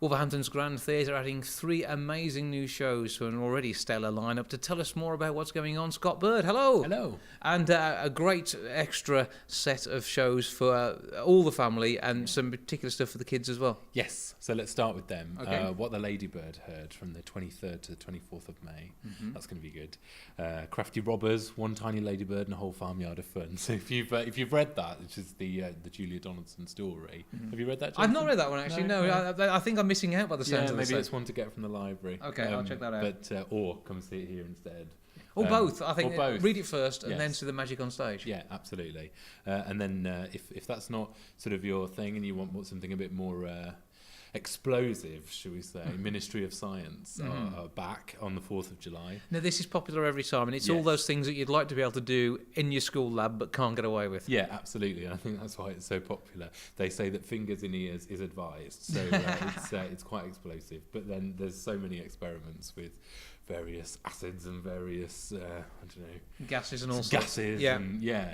Wolverhampton's Grand Theatre adding 3 amazing new shows to an already stellar lineup. To tell us more about what's going on, Scott Bird, hello. Hello. And a great extra set of shows for all the family and some particular stuff for the kids as well. Yes, so let's start with them. Okay. What the Ladybird heard from the 23rd to the 24th of May. That's going to be good. Crafty Robbers, One Tiny Ladybird and a Whole Farmyard of Fun. So if you've read that, which is the Julia Donaldson story, have you read that, Jason? I've not read that one actually. No. I think I'm missing out by the sounds of it. Maybe it's one to get from the library. Okay, I'll check that out. But or come see it here instead. Or both. I think both. Read it first and Yes. then see the magic on stage. Yeah, absolutely. And then if that's not sort of your thing and you want something a bit more explosive, shall we say, Ministry of Science are back on the 4th of July. Now, this is popular every time, and it's all those things that you'd like to be able to do in your school lab but can't get away with. Yeah, absolutely. And I think that's why it's so popular. They say that fingers in ears is advised, so it's quite explosive. But then there's so many experiments with various acids and various, Gases and all sorts. Gases,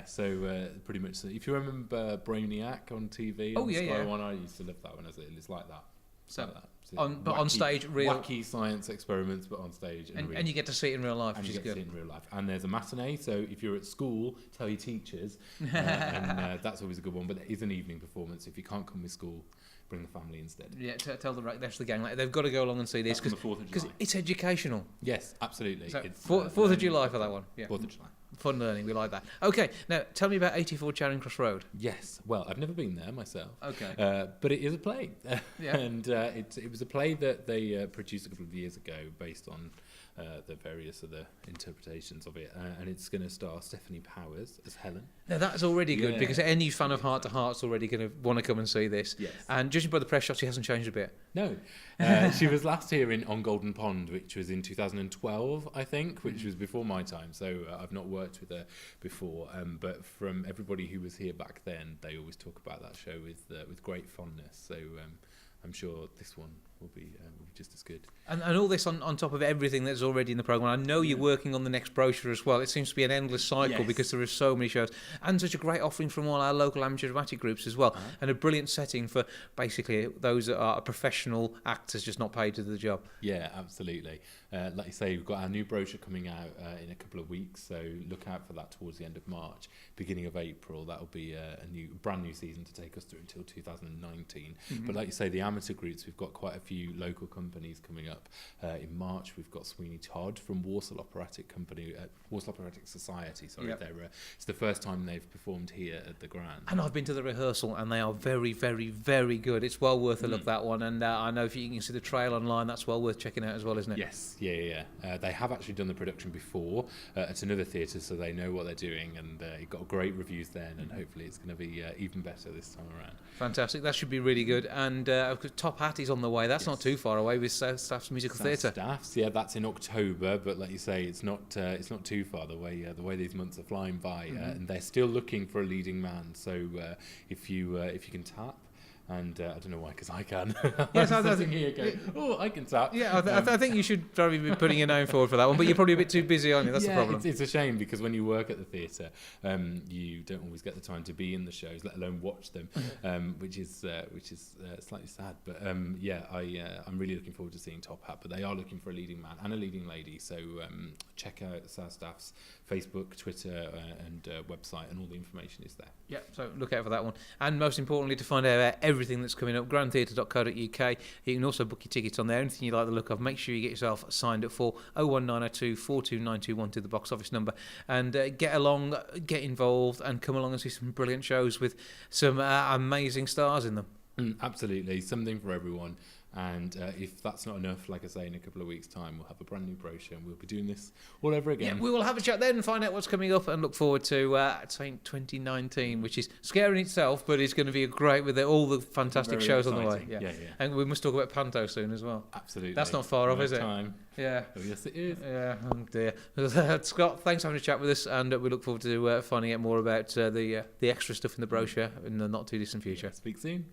so pretty much. So if you remember Brainiac on TV, on Sky One, I used to love that one. It's like that. So, like that. But on stage, real wacky science experiments, but on stage, and you get to see it in real life, which is good. See it in real life. And there's a matinee, so if you're at school, tell your teachers, and that's always a good one. But there is an evening performance. If you can't come with school, bring the family instead. Yeah, tell the rest of the gang they've got to go along and see this because it's educational. Yes, absolutely. So it's 4th of July for that one. Yeah. 4th of July. Fun learning, we like that. Okay, now tell me about 84 Charing Cross Road. Yes, well, I've never been there myself. Okay. But it is a play. And it was a play that they produced a couple of years ago based on the various other interpretations of it. And it's going to star Stephanie Powers as Helen. Now that's already good because any fan of Heart to Heart's already going to want to come and see this. Yes. And judging by the press shot, she hasn't changed a bit. No. She was last here on Golden Pond, which was in 2012, I think, which was before my time. So I've not worked with her before. But from everybody who was here back then, they always talk about that show with great fondness. So I'm sure this one will be just as good. And all this on top of everything that's already in the programme. I know you're working on the next brochure as well. It seems to be an endless cycle because there are so many shows and such a great offering from all our local amateur dramatic groups as well, and a brilliant setting for basically those that are professional actors just not paid to do the job. Yeah, absolutely. Like you say, we've got our new brochure coming out in a couple of weeks, so look out for that towards the end of March, beginning of April. That'll be a brand new season to take us through until 2019. But like you say, the amateur groups, we've got quite a few local companies coming up. In March, we've got Sweeney Todd from Walsall Operatic Society. It's the first time they've performed here at the Grand. And I've been to the rehearsal, and they are very, very, very good. It's well worth a look, that one. And I know if you can see the trail online, that's well worth checking out as well, isn't it? Yes, yeah. They have actually done the production before at another theatre, so they know what they're doing, and it got great reviews then, and hopefully it's going to be even better this time around. Fantastic. That should be really good. And Top Hat is on the way. That's not too far away with South Staff's Musical Theatre. Staff's, yeah, that's in October, but like you say, it's not too far the way these months are flying by, and they're still looking for a leading man. So if you can tap. And I don't know why, because I can. Yes, I'm sitting here going, I can tap. Yeah, I think you should probably be putting your name forward for that one, but you're probably a bit too busy, aren't you? That's the problem. It's a shame, because when you work at the theatre, you don't always get the time to be in the shows, let alone watch them, which is slightly sad. But I'm really looking forward to seeing Top Hat. But they are looking for a leading man and a leading lady, so check out South Staff's Facebook, Twitter, and website, and all the information is there. Yeah, so look out for that one. And most importantly, to find out about everything that's coming up, grandtheatre.co.uk. You can also book your tickets on there. Anything you like the look of, make sure you get yourself signed up for 01902 42921 to the box office number, and get along, get involved, and come along and see some brilliant shows with some amazing stars in them. Absolutely, something for everyone. And if that's not enough, like I say, in a couple of weeks' time, we'll have a brand new brochure and we'll be doing this all over again. Yeah, we will have a chat then and find out what's coming up, and look forward to 2019, which is scary in itself, but it's going to be great with all the fantastic Very shows exciting. on the way. Yeah. And we must talk about Panto soon as well. Absolutely. That's not far off, is it? Time. Yeah. Oh, yes, it is. Yeah, oh dear. Scott, thanks for having a chat with us, and we look forward to finding out more about the extra stuff in the brochure in the not too distant future. Speak soon.